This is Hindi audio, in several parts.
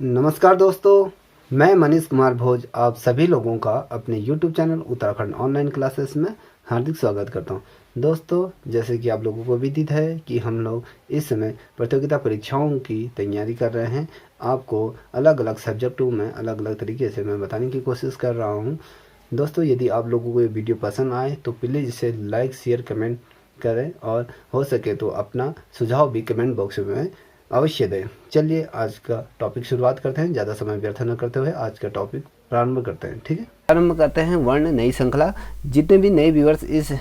नमस्कार दोस्तों, मैं मनीष कुमार भोज आप सभी लोगों का अपने YouTube channel Uttarakhand online classes में हार्दिक स्वागत करता हूं। दोस्तों, जैसे कि आप लोगों को विदित है कि हम लोग इस समय प्रतियोगिता परीक्षाओं की तैयारी कर रहे हैं। आपको अलग अलग सब्जेक्टों में अलग अलग तरीके से मैं बताने की कोशिश कर रहा हूं। दोस्तों, यदि आप लोगों को ये वीडियो पसंद आए तो प्लीज़ इसे लाइक शेयर कमेंट करें और हो सके तो अपना सुझाव भी कमेंट बॉक्स में अवश्य दें। चलिए आज का टॉपिक शुरुआत करते हैं। ज़्यादा समय व्यर्थ न करते हुए आज का टॉपिक प्रारंभ करते हैं। ठीक है, प्रारंभ करते हैं वर्ण नई श्रृंखला। जितने भी नए व्यूअर्स इस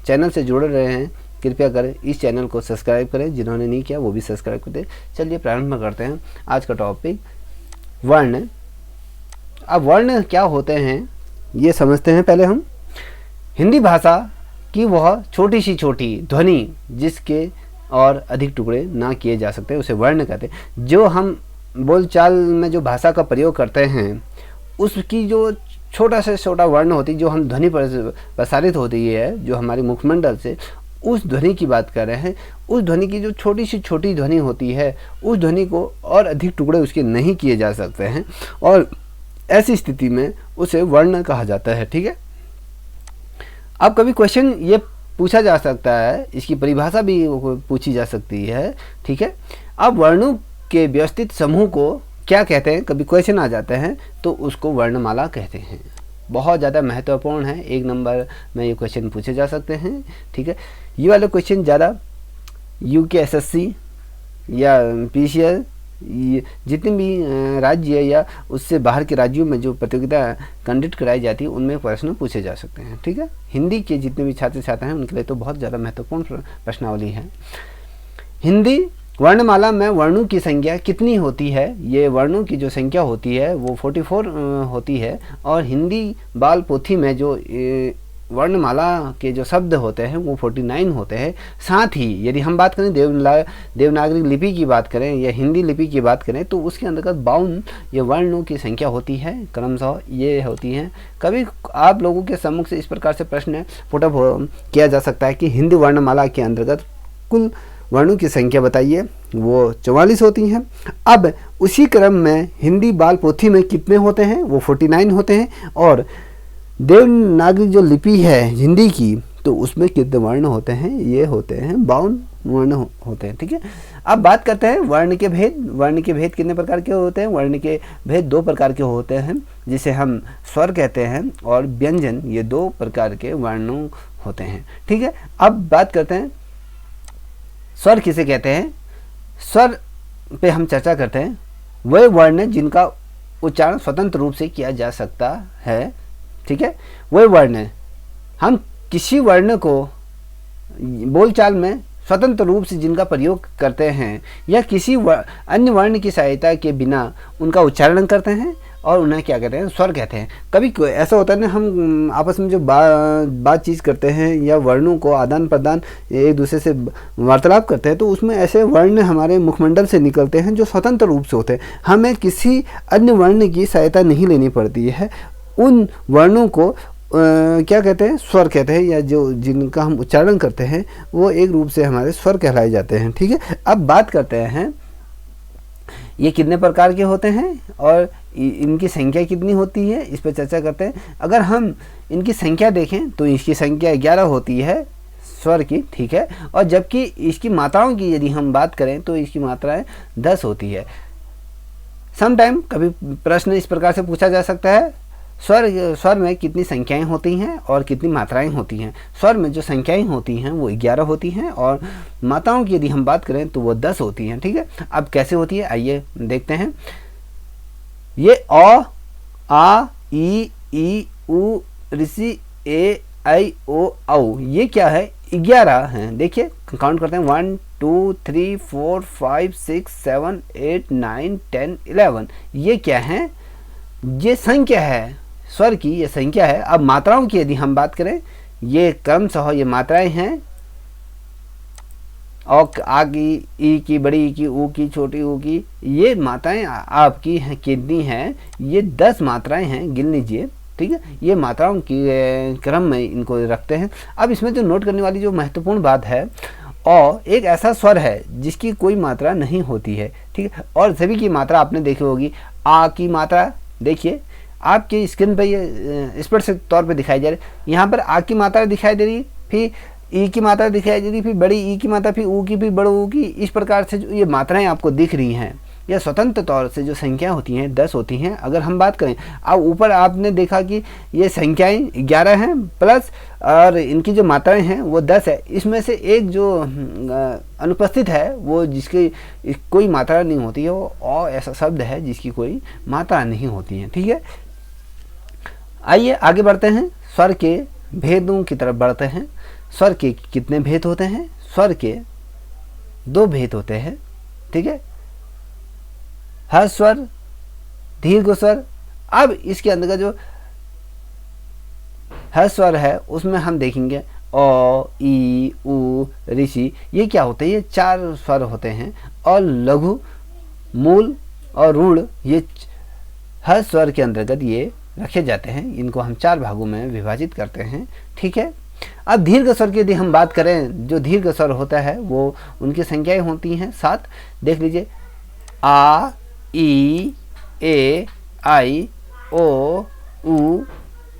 चैनल से जुड़ रहे हैं कृपया करें इस चैनल को सब्सक्राइब करें, जिन्होंने नहीं किया वो भी सब्सक्राइब कर दें। चलिए प्रारंभ करते हैं आज का टॉपिक वर्ण। अब वर्ण क्या होते हैं ये समझते हैं। पहले हम हिंदी भाषा की वह छोटी सी छोटी ध्वनि जिसके और अधिक टुकड़े ना किए जा सकते उसे वर्ण कहते हैं। जो हम बोलचाल में जो भाषा का प्रयोग करते हैं उसकी जो छोटा से छोटा वर्ण होती है, जो हम ध्वनि प्रसारित होती है जो हमारी मुखमंडल से, उस ध्वनि की बात कर रहे हैं। उस ध्वनि की जो छोटी सी छोटी ध्वनि होती है उस ध्वनि को और अधिक टुकड़े उसके नहीं किए जा सकते हैं और ऐसी स्थिति में उसे वर्ण कहा जाता है। ठीक है, अब कभी क्वेश्चन ये पूछा जा सकता है, इसकी परिभाषा भी पूछी जा सकती है। ठीक है, अब वर्णों के व्यवस्थित समूह को क्या कहते हैं, कभी क्वेश्चन आ जाते हैं तो उसको वर्णमाला कहते हैं। बहुत ज़्यादा महत्वपूर्ण है, 1 नंबर में ये क्वेश्चन पूछे जा सकते हैं। ठीक है, ये वाले क्वेश्चन ज़्यादा UKSSC या PCL जितने भी राज्य या उससे बाहर के राज्यों में जो प्रतियोगिता कंडक्ट कराई जाती है उनमें प्रश्न पूछे जा सकते हैं। ठीक है, हिंदी के जितने भी छात्र छात्रा हैं उनके लिए तो बहुत ज़्यादा महत्वपूर्ण प्रश्नावली है। हिंदी वर्णमाला में वर्णों की संख्या कितनी होती है? ये वर्णों की जो संख्या होती है वो 44 होती है और हिंदी बाल पोथी में जो वर्णमाला के जो शब्द होते हैं वो 49 होते हैं। साथ ही यदि हम बात करें देवनागरी लिपि की बात करें या हिंदी लिपि की बात करें तो उसके अंतर्गत 52 ये वर्णों की संख्या होती है, क्रमशः ये होती हैं। कभी आप लोगों के सम्मुख से इस प्रकार से प्रश्न पुटअप किया जा सकता है कि हिंदी वर्णमाला के अंतर्गत कुल वर्णों की संख्या बताइए, वो 44 होती हैं। अब उसी क्रम में हिंदी बाल पोथी में कितने होते हैं? वो 49 होते हैं। और देवनागरी जो लिपि है हिंदी की तो उसमें कितने वर्ण होते हैं? ये होते हैं 52 वर्ण होते हैं। ठीक है, अब बात करते हैं वर्ण के भेद। वर्ण के भेद कितने प्रकार के होते हैं? वर्ण के भेद 2 प्रकार के होते हैं, जिसे हम स्वर कहते हैं और व्यंजन। ये 2 प्रकार के वर्णों होते हैं। ठीक है, अब बात करते हैं स्वर किसे कहते हैं। स्वर पे हम चर्चा करते हैं वह वर्ण जिनका उच्चारण स्वतंत्र रूप से किया जा सकता है। ठीक है, वह वर्ण हम किसी वर्ण को बोलचाल में स्वतंत्र रूप से जिनका प्रयोग करते हैं या किसी अन्य वर्ण की सहायता के बिना उनका उच्चारण करते हैं और उन्हें क्या कहते हैं? स्वर कहते हैं। कभी ऐसा होता है ना, हम आपस में जो बातचीत करते हैं या वर्णों को आदान प्रदान एक दूसरे से वार्तालाप करते हैं तो उसमें ऐसे वर्ण हमारे मुखमंडल से निकलते हैं जो स्वतंत्र रूप से होते हैं। हमें किसी अन्य वर्ण की सहायता नहीं लेनी पड़ती है। उन वर्णों को क्या कहते हैं? स्वर कहते हैं, या जो जिनका हम उच्चारण करते हैं वो एक रूप से हमारे स्वर कहलाए जाते हैं। ठीक है, अब बात करते हैं ये कितने प्रकार के होते हैं और इनकी संख्या कितनी होती है, इस पर चर्चा करते हैं। अगर हम इनकी संख्या देखें तो इसकी संख्या 11 होती है स्वर की। ठीक है, और जबकि इसकी मात्राओं की यदि हम बात करें तो इसकी मात्राएं 10 होती है। समटाइम कभी प्रश्न इस प्रकार से पूछा जा सकता है, स्वर में कितनी संख्याएं होती हैं और कितनी मात्राएं होती हैं। स्वर में जो संख्याएं होती हैं वो 11 होती हैं और मात्राओं की यदि हम बात करें तो वो 10 होती हैं। ठीक है, अब कैसे होती है आइए देखते हैं। ये अ, आ, ई, उ, ऋषि, ए, आई, ओ, औ, ये क्या है? 11 हैं। देखिए काउंट करते हैं 1 2 3 4 5 6 7 8 9 10 11। ये क्या है? ये संख्या है स्वर की, ये संख्या है। अब मात्राओं की यदि हम बात करें, ये क्रमशः ये मात्राएं हैं। और आ की, ई की, बड़ी ई की, ऊ की, छोटी ऊ की, ये मात्राएं आपकी हैं कितनी हैं? ये 10 मात्राएं हैं, गिन लीजिए। ठीक है, ये मात्राओं की क्रम में इनको रखते हैं। अब इसमें जो नोट करने वाली जो महत्वपूर्ण बात है अ एक ऐसा स्वर है जिसकी कोई मात्रा नहीं होती है, ठीक है। और सभी की मात्रा आपने देखी होगी। आ की मात्रा देखिए आपके स्क्रीन पर ये स्पष्ट तौर पे दिखाई जा रही है। यहाँ पर आ की मात्रा दिखाई दे रही, फिर ई की मात्रा दिखाई दे रही, फिर बड़ी ई की मात्रा, फिर ऊ की, फिर बड़े ऊ की। इस प्रकार से जो ये मात्राएं आपको दिख रही हैं, यह स्वतंत्र तौर से जो संख्या होती हैं 10 होती हैं। अगर हम बात करें, अब ऊपर आपने देखा कि ये संख्याएं 11 हैं प्लस और इनकी जो मात्राएं हैं वो 10 है। इसमें से एक जो अनुपस्थित है वो जिसकी कोई मात्रा नहीं होती है, वो और ऐसा शब्द है जिसकी कोई मात्रा नहीं होती है, ठीक है। आइए आगे बढ़ते हैं, स्वर के भेदों की तरफ बढ़ते हैं। स्वर के कितने भेद होते हैं? स्वर के 2 भेद होते हैं, ठीक है। ह्रस्व स्वर, दीर्घ स्वर। अब इसके अंदर का जो ह्रस्व स्वर है उसमें हम देखेंगे अ, ई, उ, ऋषि, ये क्या होते हैं? ये 4 स्वर होते हैं। और लघु, मूल और रूढ़ ये ह्रस्व स्वर के अंतर्गत ये रखे जाते हैं। इनको हम 4 भागों में विभाजित करते हैं, ठीक है। अब दीर्घ स्वर की यदि हम बात करें, जो दीर्घ स्वर होता है वो उनकी संख्याएं होती हैं 7। देख लीजिए, आ, ई, ए, आई, ओ, उ,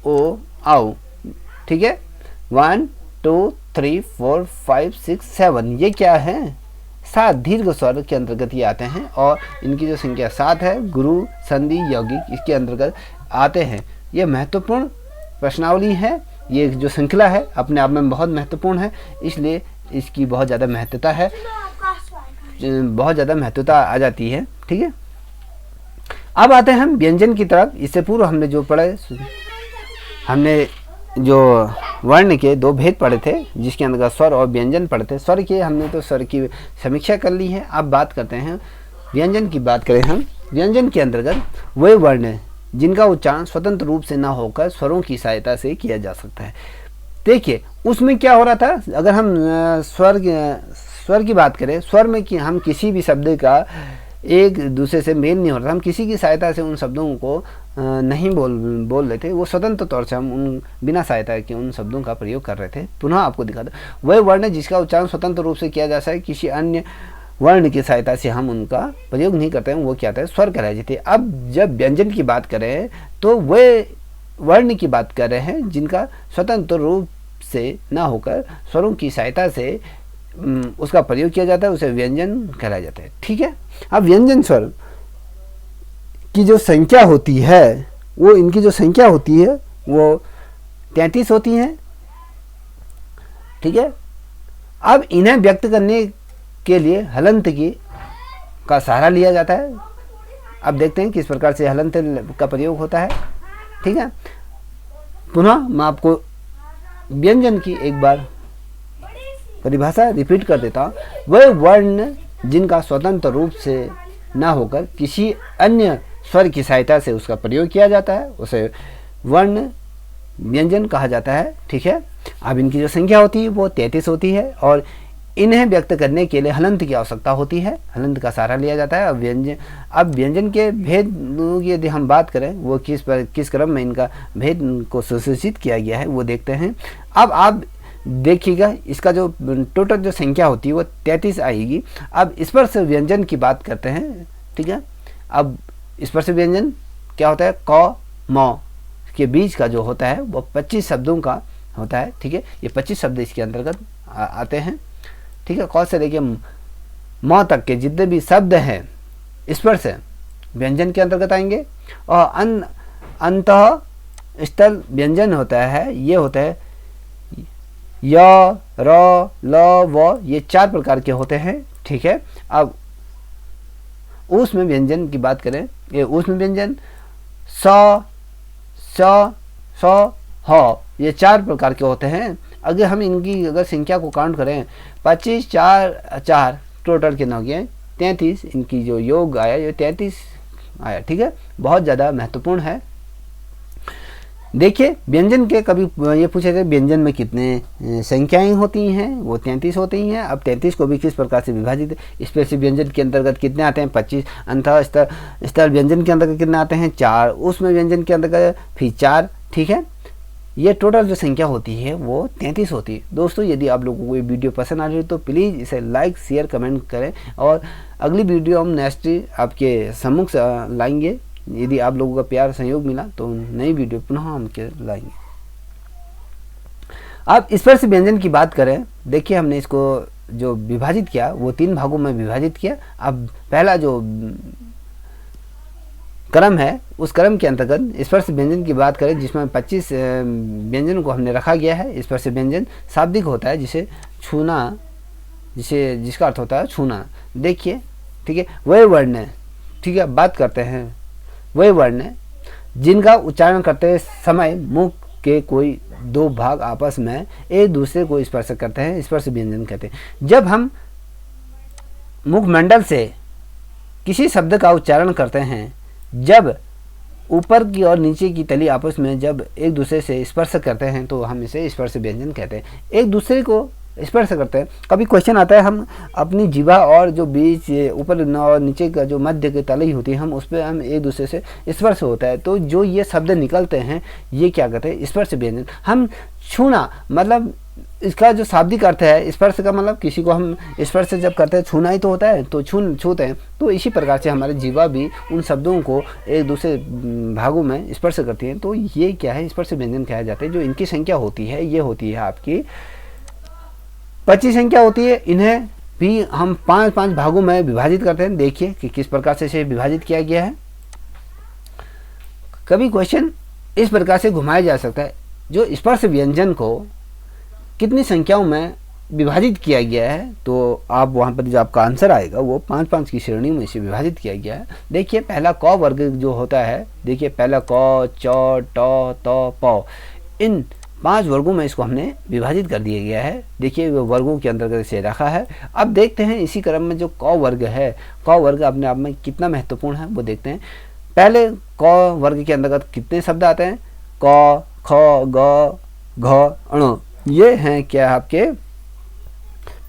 ओ, आउ, ठीक है। 1 2 3 4 5 6 7 ये क्या है? 7 दीर्घ स्वर के अंतर्गत ये आते हैं और इनकी जो संख्या 7 है, गुरु, संधि, यौगिक इसके अंतर्गत आते हैं। ये महत्वपूर्ण प्रश्नावली है। ये जो श्रृंखला है अपने आप में बहुत महत्वपूर्ण है, इसलिए इसकी बहुत ज़्यादा महत्वता है, बहुत ज़्यादा महत्वता आ जाती है, ठीक है। अब आते हैं हम व्यंजन की तरफ। इससे पूर्व हमने जो पढ़े, हमने जो वर्ण के 2 भेद पढ़े थे जिसके अंदर स्वर और व्यंजन पढ़े थे। स्वर के हमने तो स्वर की समीक्षा कर ली है। अब बात करते हैं व्यंजन की। बात करें हम व्यंजन के अंतर्गत वे वर्ण जिनका उच्चारण स्वतंत्र रूप से न होकर स्वरों की सहायता से किया जा सकता है। देखिए उसमें क्या हो रहा था, अगर हम स्वर की बात करें, स्वर में कि हम किसी भी शब्द का एक दूसरे से मेल नहीं हो रहा, हम किसी की सहायता से उन शब्दों को नहीं बोल रहे थे, वो स्वतंत्र तौर से हम उन बिना सहायता के उन शब्दों का प्रयोग कर रहे थे। पुनः आपको दिखा दो, वह वर्ण जिसका उच्चारण स्वतंत्र रूप से किया जा सकता है, किसी अन्य वर्ण की सहायता से हम उनका प्रयोग नहीं करते हैं, वो क्या होता है? स्वर कहलाए जाते हैं। अब जब व्यंजन की बात करें तो वे वर्ण की बात कर रहे हैं जिनका स्वतंत्र रूप से ना होकर स्वरों की सहायता से उसका प्रयोग किया जाता है, उसे व्यंजन कहलाया जाता है, ठीक है। अब व्यंजन स्वर की जो संख्या होती है, वो इनकी जो संख्या होती है वो 33 होती है, ठीक है। अब इन्हें व्यक्त करने के लिए हलंत का सहारा लिया जाता है। अब देखते हैं किस प्रकार से हलंत का प्रयोग होता है, ठीक है। पुनः मैं आपको व्यंजन की एक बार परिभाषा रिपीट कर देता हूँ। वह वर्ण जिनका स्वतंत्र रूप से ना होकर किसी अन्य स्वर की सहायता से उसका प्रयोग किया जाता है, उसे वर्ण व्यंजन कहा जाता है, ठीक है। अब इनकी जो संख्या होती है वो 33 होती है और इन्हें व्यक्त करने के लिए हलंत की आवश्यकता होती है, हलंत का सहारा लिया जाता है। अब व्यंजन के भेद की यदि हम बात करें, वो किस क्रम में इनका भेद को सुसूचित किया गया है वो देखते हैं। अब आप देखिएगा इसका जो टोटल जो संख्या होती है वो 33 आएगी। अब स्पर्श व्यंजन की बात करते हैं, ठीक है। अब स्पर्श व्यंजन क्या होता है? क म के बीच का जो होता है वो 25 शब्दों का होता है, ठीक है। ये 25 शब्द इसके अंतर्गत आते हैं, ठीक है। क से लेके म तक के जितने भी शब्द हैं स्पर्श व्यंजन के अंतर्गत आएंगे। और अंतः स्थल व्यंजन होता है, ये होता है य, र, ल, व, ये 4 प्रकार के होते हैं, ठीक है। अब ऊष्म व्यंजन की बात करें, ये ऊष्म व्यंजन स, ह, ये 4 प्रकार के होते हैं। अगर हम इनकी अगर संख्या को काउंट करें, 25 4 टोटल कितना हो गया? 33। इनकी जो योग आया ये 33 आया, ठीक है। बहुत ज़्यादा महत्वपूर्ण है। देखिए व्यंजन के कभी ये पूछे थे व्यंजन में कितने संख्याएं होती हैं, वो 33 होती हैं। अब 33 को भी किस प्रकार से विभाजित, स्पर्श व्यंजन के अंतर्गत कितने आते हैं? 25। अंतः स्थल व्यंजन के अंतर्गत कितने आते हैं? 4। उसमें व्यंजन के अंतर्गत फिर 4, ठीक है। ये टोटल जो संख्या होती है वो 33 होती है। दोस्तों यदि आप लोगों को ये वीडियो पसंद आ रही है तो प्लीज़ इसे लाइक शेयर कमेंट करें, और अगली वीडियो हम नेक्स्ट आपके सम्मुख लाएंगे। यदि आप लोगों का प्यार सहयोग मिला तो नई वीडियो पुनः हम लाएंगे। अब स्पर्श व्यंजन की बात करें, देखिए हमने इसको जो विभाजित किया वो 3 भागों में विभाजित किया। अब पहला जो क्रम है उस क्रम के अंतर्गत स्पर्श व्यंजन की बात करें, जिसमें 25 व्यंजन को हमने रखा गया है। स्पर्श व्यंजन शाब्दिक होता है, जिसे छूना, जिसका अर्थ होता है छूना। देखिए ठीक है, वही वर्ण, ठीक है, बात करते हैं वही वर्ण जिनका उच्चारण करते समय मुख के कोई 2 भाग आपस में एक दूसरे को स्पर्श करते हैं, स्पर्श व्यंजन कहते हैं। जब हम मुखमंडल से किसी शब्द का उच्चारण करते हैं, जब ऊपर की और नीचे की तली आपस में जब एक दूसरे से स्पर्श करते हैं तो हम इसे स्पर्श व्यंजन कहते हैं। एक दूसरे को स्पर्श करते हैं। कभी क्वेश्चन आता है, हम अपनी जीवा और जो बीच ऊपर और नीचे का जो मध्य की तली होती है, हम उस पर हम एक दूसरे से स्पर्श होता है, तो जो ये शब्द निकलते हैं ये क्या कहते हैं, स्पर्श व्यंजन। हम छूना मतलब इसका जो शाब्दिक अर्थ है, स्पर्श का मतलब किसी को हम स्पर्श जब करते हैं छूना ही तो होता है, तो छूते हैं। तो इसी प्रकार से हमारे जीवा भी उन शब्दों को एक दूसरे भागों में स्पर्श करती है, तो ये क्या है, स्पर्श व्यंजन कहा जाता है। जो इनकी संख्या होती है ये होती है आपकी 25 संख्या होती है। इन्हें भी हम 5-5 भागों में विभाजित करते हैं। देखिए कि किस प्रकार से इसे विभाजित किया गया है। कभी क्वेश्चन इस प्रकार से घुमाया जा सकता है, जो स्पर्श व्यंजन को कितनी संख्याओं में विभाजित किया गया है, तो आप वहाँ पर जो आपका आंसर आएगा वो 5-5 की श्रेणी में इसे विभाजित किया गया है। देखिए पहला क वर्ग जो होता है, देखिए पहला क, च, ट, त, प, इन 5 वर्गों में इसको हमने विभाजित कर दिया गया है। देखिए वो वर्गों के अंतर्गत इसे रखा है। अब देखते हैं इसी क्रम में जो क वर्ग है, क वर्ग अपने आप में कितना महत्वपूर्ण है वो देखते हैं। पहले क वर्ग के अंतर्गत कितने शब्द आते हैं, क, ख, ग, घ, ण, ये हैं क्या आपके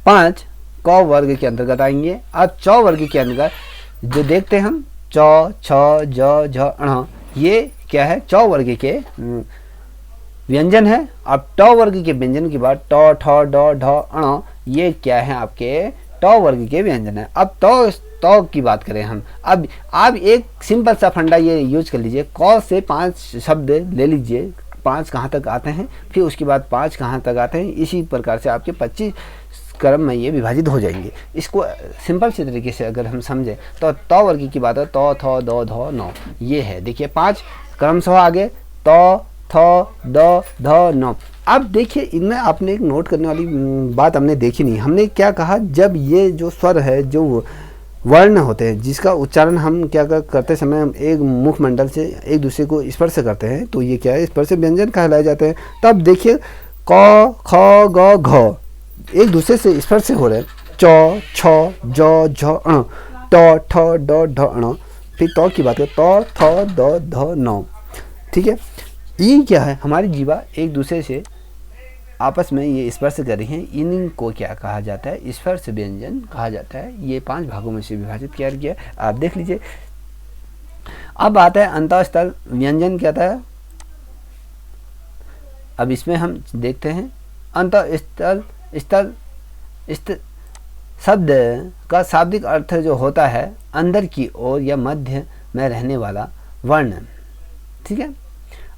5 क वर्ग के अंतर्गत आएंगे। अब च वर्ग के अंतर्गत जो देखते हैं हम च, छ, ज, झ, ण, ये क्या है, च वर्ग के व्यंजन है। अब ट वर्ग के व्यंजन की बात, ट, ठ, ड, ढ, ण, ये क्या है आपके ट वर्ग के व्यंजन है। अब त की बात करें हम, अब आप एक सिंपल सा फंडा ये यूज कर लीजिए, क से 5 शब्द ले लीजिए, 5 कहाँ तक आते हैं, फिर उसके बाद 5 कहाँ तक आते हैं, इसी प्रकार से आपके 25 क्रम में ये विभाजित हो जाएंगे। इसको सिंपल से तरीके से अगर हम समझें तो त वर्ग की बात है, त, थ, द, ध, न, ये है। देखिए 5 क्रम से आगे त, थ, द, ध, न। अब देखिए इनमें आपने एक नोट करने वाली बात हमने देखी नहीं। हमने क्या कहा, जब ये जो स्वर है, जो वर्ण होते हैं जिसका उच्चारण हम क्या करते समय हम एक मुखमंडल से एक दूसरे को स्पर्श करते हैं, तो ये क्या है, स्पर्श व्यंजन कहलाए जाते हैं। तब देखिए क, ख, ग, घ एक दूसरे से स्पर्श हो रहे हैं, च, छ, ज, झ, ण, ट, ठ, ड, ढ, ण। फिर त की बात करें, त, थ, द, ध, न, ठीक है। ये क्या है, हमारी जीवा एक दूसरे से आपस में ये स्पर्श कर रही हैं, इनको क्या कहा जाता है, स्पर्श व्यंजन कहा जाता है। ये 5 भागों में से विभाजित किया गया, आप देख लीजिए। अब आता है अंतःस्थल व्यंजन क्या था। अब इसमें हम देखते हैं अंतःस्थल शब्द का शाब्दिक अर्थ जो होता है अंदर की ओर या मध्य में रहने वाला वर्ण, ठीक है।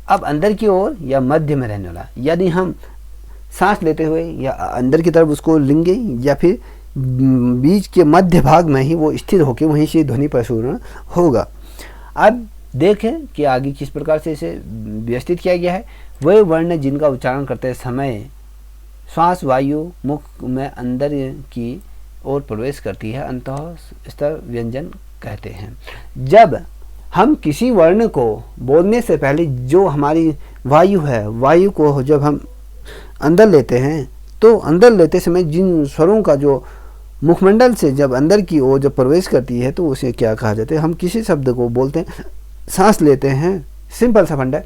अब अंदर की ओर या मध्य में रहने वाला, यदि हम सांस लेते हुए या अंदर की तरफ उसको लेंगे या फिर बीच के मध्य भाग में ही वो स्थिर होकर वहीं से ध्वनि प्रसुरण होगा। अब देखें कि आगे किस प्रकार से इसे व्यवस्थित किया गया है। वह वर्ण जिनका उच्चारण करते समय श्वास वायु मुख में अंदर की ओर प्रवेश करती है, अंतःस्तर व्यंजन कहते हैं। जब हम किसी वर्ण को बोलने से पहले जो हमारी वायु है, वायु को जब हम अंदर लेते हैं, तो अंदर लेते समय जिन स्वरों का जो मुखमंडल से जब अंदर की ओर जब प्रवेश करती है तो उसे क्या कहा जाता है। हम किसी शब्द को बोलते हैं, सांस लेते हैं, सिंपल सा फंडा है।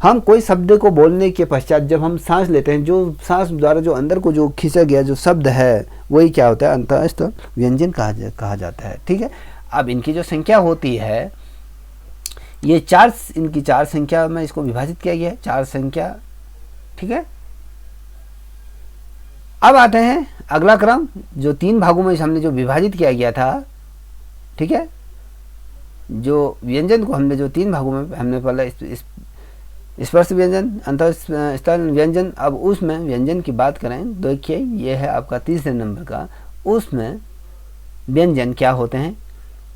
हम कोई शब्द को बोलने के पश्चात जब हम सांस लेते हैं, जो सांस द्वारा जो अंदर को जो खींचा गया जो शब्द है वही क्या होता है, अंतःस्थ व्यंजन कहा जाता है, ठीक है। अब इनकी जो संख्या होती है, ये 4 इनकी 4 संख्या में इसको विभाजित किया गया है। 4 संख्या ठीक है। अब आते हैं अगला क्रम, जो 3 भागों में हमने जो विभाजित किया गया था, ठीक है। जो व्यंजन को हमने जो 3 भागों में हमने पहले स्पर्श व्यंजन, अंतःस्थल व्यंजन, अब उसमें व्यंजन की बात करें, देखिए ये है आपका तीसरे नंबर का। उसमें व्यंजन क्या होते हैं,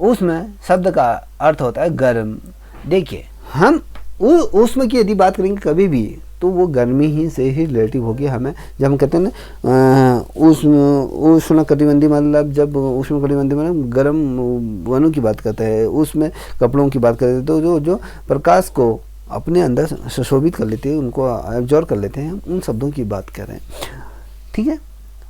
उसमें शब्द का अर्थ होता है गर्म। देखिए हम उसमें की यदि बात करेंगे कभी भी, तो वो गर्मी ही से ही रिलेटिव होगी हमें। जब हम कहते हैं ना उष्ण कटिबंधी, मतलब जब उष्ण कटिबंधी मतलब गर्म वनों की बात करते हैं, उसमें कपड़ों की बात करते हैं, तो जो जो प्रकाश को अपने अंदर सुशोभित कर लेते हैं, उनको एब्जॉर्ब कर लेते हैं, उन शब्दों की बात कर रहे हैं, ठीक है।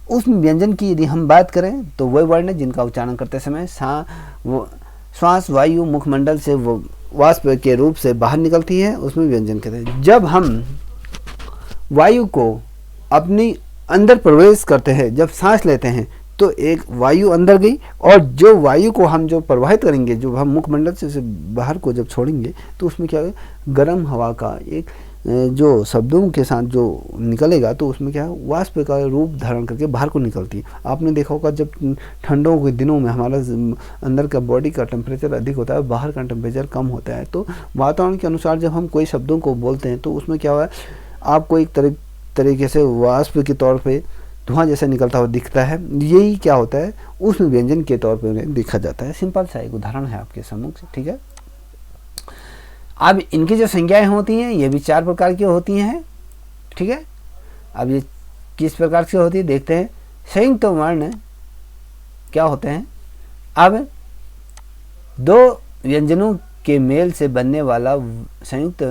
उस व्यंजन की यदि हम बात करें तो वह वर्ण जिनका उच्चारण करते समय श्वास वायु मुखमंडल से वो वाष्प के रूप से बाहर निकलती है, उसमें व्यंजन कहते हैं। जब हम वायु को अपनी अंदर प्रवेश करते हैं, जब सांस लेते हैं, तो एक वायु अंदर गई, और जो वायु को हम जो प्रवाहित करेंगे, जो हम मुखमंडल से बाहर को जब छोड़ेंगे, तो उसमें क्या है, गर्म हवा का एक जो शब्दों के साथ जो निकलेगा, तो उसमें क्या है, वाष्प का रूप धारण करके बाहर को निकलती है। आपने देखा होगा जब ठंडों के दिनों में हमारा अंदर का बॉडी का टेम्परेचर अधिक होता है, बाहर का टेम्परेचर कम होता है, तो वातावरण के अनुसार जब हम कोई शब्दों को बोलते हैं, तो उसमें क्या हुआ है, आपको एक तरीके से वाष्प के तौर पे धुआं जैसा निकलता हुआ दिखता है। यही क्या होता है, उसमें व्यंजन के तौर पे उन्हें देखा जाता है। सिंपल सा एक उदाहरण है आपके सम्मुख से, ठीक है। अब इनकी जो संज्ञाएं होती हैं, ये भी 4 प्रकार की होती हैं, ठीक है। अब ये किस प्रकार से होती है देखते हैं। संयुक्त वर्ण क्या होते हैं, अब 2 व्यंजनों के मेल से बनने वाला संयुक्त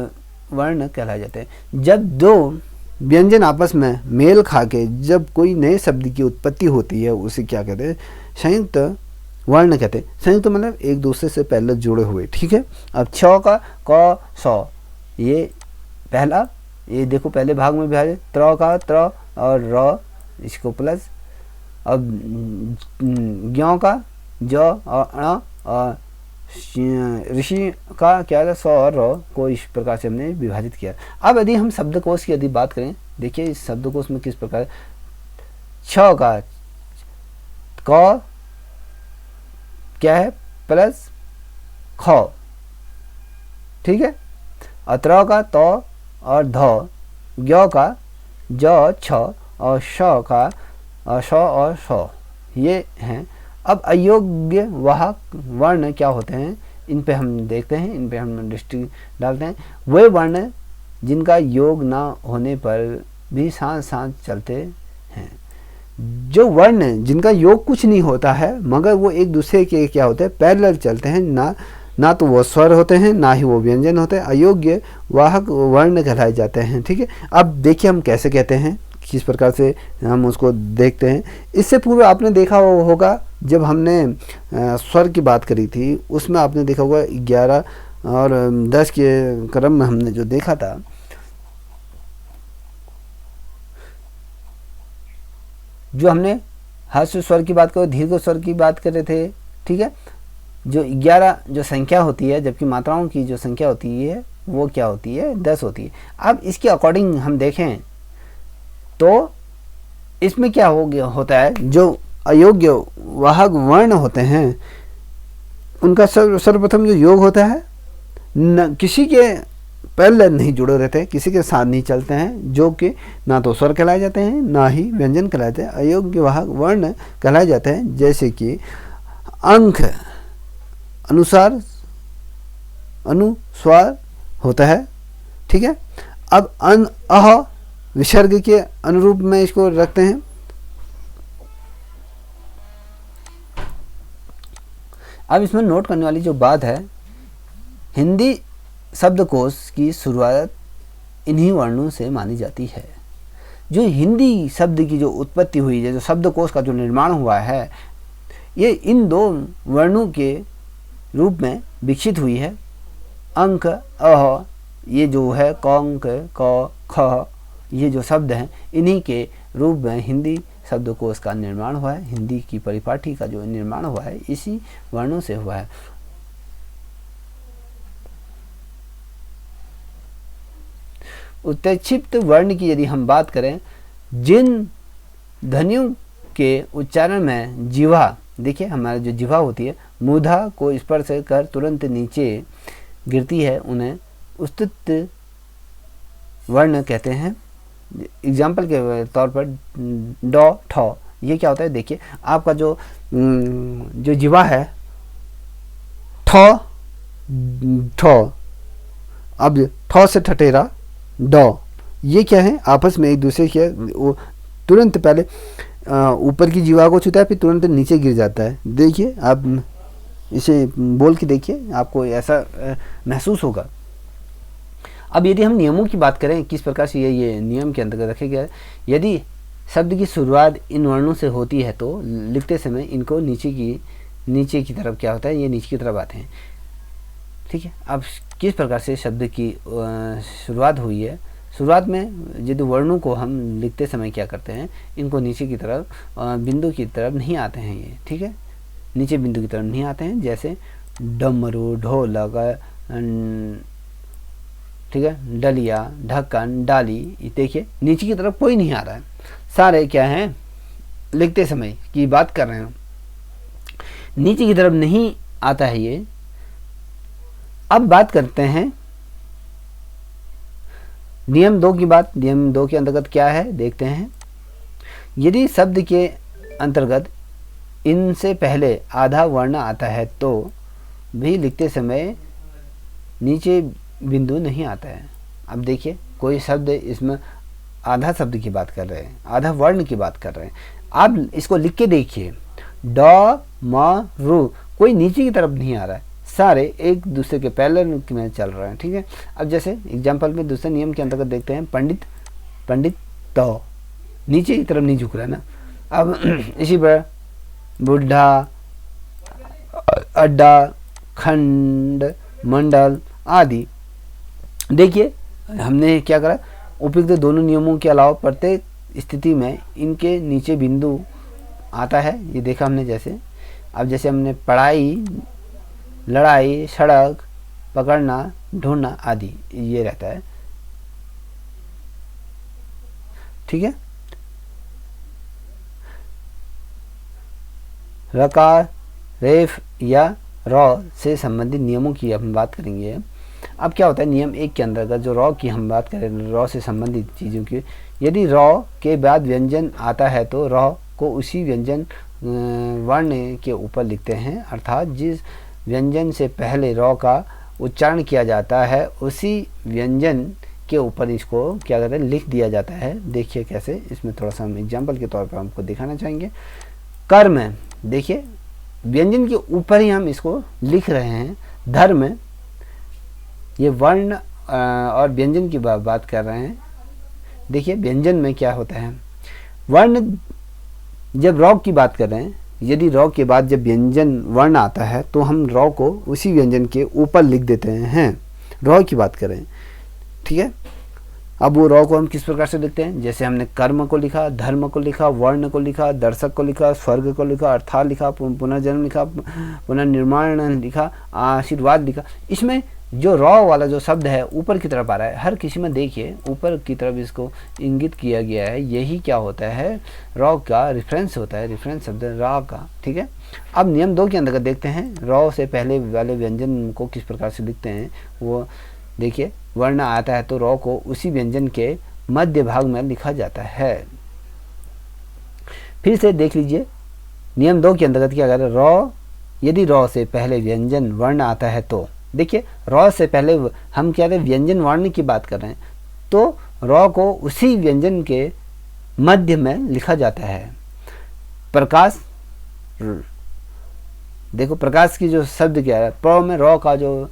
वर्ण कहलाए जाते हैं। जब 2 व्यंजन आपस में मेल खा के जब कोई नए शब्द की उत्पत्ति होती है, उसे क्या कहते हैं, संयुक्त वर्ण कहते हैं। संयुक्त मतलब एक दूसरे से पहले जुड़े हुए, ठीक है। अब छ का क सौ, ये पहला, ये देखो पहले भाग में विभाजित, त्र का त्र और र, इसको प्लस। अब ज्ञ का ज और अण, और ऋषि का क्या है, स और र को इस प्रकार से हमने विभाजित किया। अब यदि हम शब्दकोश की यदि बात करें, देखिए इस शब्दकोश में किस प्रकार, छ का क क्या है, प्लस ख, ठीक है। अत्र का त और ध, ज्ञ का ज छ और श का श और स, ये हैं। अब अयोग्य वाहक वर्ण क्या होते हैं, इन पे हम देखते हैं, इन पे हम दृष्टि डालते हैं। वे वर्ण जिनका योग ना होने पर भी साथ साथ चलते हैं। जो वर्ण जिनका योग कुछ नहीं होता है, मगर वो एक दूसरे के क्या होते हैं, पैरेलल चलते हैं, ना तो वो स्वर होते हैं, ना ही वो व्यंजन होते हैं, अयोग्य वाहक वर्ण कहलाए जाते हैं, ठीक है। अब देखिए हम कैसे कहते हैं, किस प्रकार से हम उसको देखते हैं। इससे पूर्व आपने देखा होगा जब हमने स्वर की बात करी थी, उसमें आपने देखा होगा 11 और 10 के क्रम में हमने जो देखा था, जो हमने ह्रस्व स्वर की बात करें, दीर्घ स्वर की बात कर रहे थे, ठीक है। जो 11 जो संख्या होती है, जबकि मात्राओं की जो संख्या होती है वो क्या होती है, 10 होती है। अब इसके अकॉर्डिंग हम देखें तो इसमें क्या होता है, जो अयोग्य वाहक वर्ण होते हैं उनका सर्वप्रथम जो योग होता है, न किसी के पैरेलल नहीं जुड़े रहते, किसी के साथ नहीं चलते हैं, जो कि ना तो स्वर कहलाए जाते हैं, ना ही व्यंजन कहलाते हैं, अयोग्य वाहक वर्ण कहलाए जाते हैं। जैसे कि अंक अनुसार अनुस्वार होता है, ठीक है। अब अह विसर्ग के अनुरूप में इसको रखते हैं। अब इसमें नोट करने वाली जो बात है, हिंदी शब्दकोश की शुरुआत इन्हीं वर्णों से मानी जाती है। जो हिंदी शब्द की जो उत्पत्ति हुई है, जो शब्दकोश का जो निर्माण हुआ है, ये इन 2 वर्णों के रूप में विकसित हुई है। अंक अह, ये जो है कंक क ख, ये जो शब्द हैं, इन्हीं के रूप में हिंदी शब्दकोश का निर्माण हुआ है। हिंदी की परिपाटी का जो निर्माण हुआ है, इसी वर्णों से हुआ है। उत्क्षिप्त वर्ण की यदि हम बात करें, जिन ध्वनियों के उच्चारण में जिह्वा, देखिए हमारी जो जिह्वा होती है, मूधा को स्पर्श कर तुरंत नीचे गिरती है, उन्हें उस्तुत वर्ण कहते हैं। एग्जाम्पल के तौर पर डॉ ठौ, ये क्या होता है, देखिए आपका जो जिह्वा है, ठौ ठौ, अब ठौ से ठठेरा डॉ, ये क्या है, आपस में एक दूसरे के वो तुरंत पहले ऊपर की जीवा को छूता है, फिर तुरंत नीचे गिर जाता है। देखिए आप इसे बोल के देखिए, आपको ऐसा महसूस होगा। अब यदि हम नियमों की बात करें, किस प्रकार से ये नियम के अंतर्गत रखे गए, यदि शब्द की शुरुआत इन वर्णों से होती है तो लिखते समय इनको नीचे की तरफ क्या होता है, ये नीचे की तरफ आते हैं। ठीक है, अब किस प्रकार से शब्द की शुरुआत हुई है, शुरुआत में यदि वर्णों को हम लिखते समय क्या करते हैं, इनको नीचे की तरफ बिंदु की तरफ नहीं आते हैं ये, ठीक है, नीचे बिंदु की तरफ नहीं आते हैं, जैसे डमरू, ढोलक, ठीक है, डलिया, ढक्कन, डाली, देखिए नीचे की तरफ कोई नहीं आ रहा है, सारे क्या हैं, लिखते समय की बात कर रहे हैं, नीचे की तरफ नहीं आता है ये। अब बात करते हैं नियम 2 की बात। नियम 2 के अंतर्गत क्या है, देखते हैं। यदि शब्द के अंतर्गत इनसे पहले आधा वर्ण आता है तो भी लिखते समय नीचे बिंदु नहीं आता है। अब देखिए कोई शब्द, इसमें आधा शब्द की बात कर रहे हैं, आधा वर्ण की बात कर रहे हैं, आप इसको लिख के देखिए, ड म रू, कोई नीचे की तरफ नहीं आ रहा है, सारे एक दूसरे के पैरेलल में चल रहे हैं। ठीक है, अब जैसे एग्जाम्पल में दूसरे नियम के अंतर्गत देखते हैं, पंडित, पंडित तो नीचे की तरफ नहीं झुक रहा है ना। अब इसी पर बुढ़ा, अड्डा, खंड, मंडल आदि, देखिए हमने क्या करा, उपयुक्त दोनों नियमों के अलावा प्रत्येक स्थिति में इनके नीचे बिंदु आता है, ये देखा हमने। जैसे अब जैसे हमने पढ़ाई, लड़ाई, सड़क, पकड़ना, ढूंढना आदि, ये रहता है। ठीक है, रकार, रेफ या रॉ से संबंधित नियमों की हम बात करेंगे। अब क्या होता है, नियम 1 के अंतर्गत जो रॉ की हम बात करें, रॉ से संबंधित चीज़ों की, यदि रॉ के बाद व्यंजन आता है तो रॉ को उसी व्यंजन वर्ण के ऊपर लिखते हैं, अर्थात जिस व्यंजन से पहले रॉ का उच्चारण किया जाता है उसी व्यंजन के ऊपर इसको क्या कहते हैं, लिख दिया जाता है। देखिए कैसे, इसमें थोड़ा सा हम एग्जाम्पल के तौर पर हमको दिखाना चाहेंगे। कर्म, देखिए व्यंजन के ऊपर ही हम इसको लिख रहे हैं। धर्म, ये वर्ण और व्यंजन की बात कर रहे हैं। देखिए व्यंजन में क्या होता है, वर्ण जब रॉ की बात कर रहे हैं, यदि रॉ के बाद जब व्यंजन वर्ण आता है तो हम रॉ को उसी व्यंजन के ऊपर लिख देते हैं, रॉ की बात करें। ठीक है, अब वो रॉ को हम किस प्रकार से लिखते हैं, जैसे हमने कर्म को लिखा, धर्म को लिखा, वर्ण को लिखा, दर्शक को लिखा, स्वर्ग को लिखा, अर्थात लिखा, पुनर्जन्म लिखा, पुनर्निर्माण लिखा, आशीर्वाद लिखा। इसमें जो रॉ वाला जो शब्द है ऊपर की तरफ आ रहा है, हर किसी में देखिए ऊपर की तरफ इसको इंगित किया गया है, यही क्या होता है, रॉ का रेफरेंस होता है, रेफरेंस शब्द रॉ का। ठीक है, अब नियम 2 के अंतर्गत देखते हैं रॉ से पहले वाले व्यंजन को किस प्रकार से लिखते हैं। वो देखिए, वर्ण आता है तो रॉ को उसी व्यंजन के मध्य भाग में लिखा जाता है। फिर से देख लीजिए, नियम 2 के अंतर्गत क्या कर रहे हैं, रॉ, यदि रॉ से पहले व्यंजन वर्ण आता है तो, देखिए रॉ से पहले हम क्या रहे, व्यंजन वर्ण की बात कर रहे हैं, तो रॉ को उसी व्यंजन के मध्य में लिखा जाता है। प्रकाश, देखो प्रकाश की जो शब्द क्या है, प्र में रॉ का जो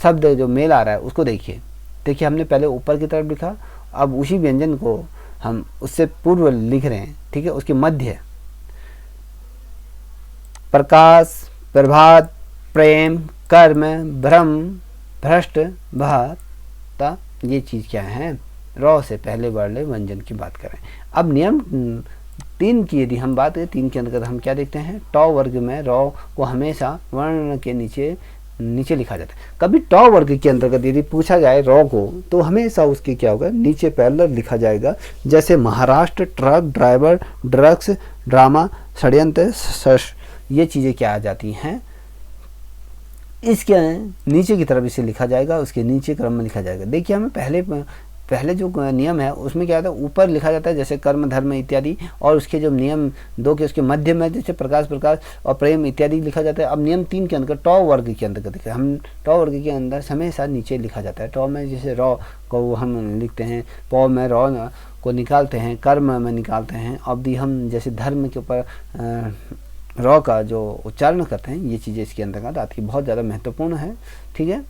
शब्द जो मेल आ रहा है उसको देखिए। देखिए हमने पहले ऊपर की तरफ लिखा, अब उसी व्यंजन को हम उससे पूर्व लिख रहे हैं। ठीक है, उसके मध्य, प्रकाश, प्रभात, प्रेम, कर्म, भ्रम, भ्रष्ट, भाता, ये चीज़ क्या है, रॉ से पहले वाले व्यंजन की बात करें। अब नियम 3 की यदि हम बात करें, 3 के अंतर्गत हम क्या देखते हैं, टॉ वर्ग में रॉ को हमेशा वर्ण के नीचे नीचे लिखा जाता है। कभी टॉ वर्ग के अंतर्गत यदि पूछा जाए रॉ को तो हमेशा उसके क्या होगा, नीचे पैरेलल लिखा जाएगा। जैसे Maharashtra, truck driver, drugs, drama, षड्यंत्र, ये चीज़ें क्या आ जाती हैं, इसके नीचे की तरफ इसे लिखा जाएगा, उसके नीचे क्रम में लिखा जाएगा। देखिए हमें पहले जो नियम है उसमें क्या होता है, ऊपर लिखा जाता है जैसे कर्म, धर्म इत्यादि, और उसके जो नियम 2 के उसके मध्य में जैसे प्रकाश और प्रेम इत्यादि लिखा जाता है। अब नियम 3 के अंतर्गत टॉ वर्ग के अंतर्गत देखिए, हम टॉ वर्ग के अंदर हमेशा नीचे लिखा जाता है। टॉ में जैसे रॉ को हम लिखते हैं, पौ में रॉ को निकालते हैं, कर्म में निकालते हैं, अवधि हम जैसे धर्म के ऊपर रॉ का जो उच्चारण करते हैं, ये चीज़ें इसके अंतर्गत आती है, बहुत ज़्यादा महत्वपूर्ण है। ठीक है।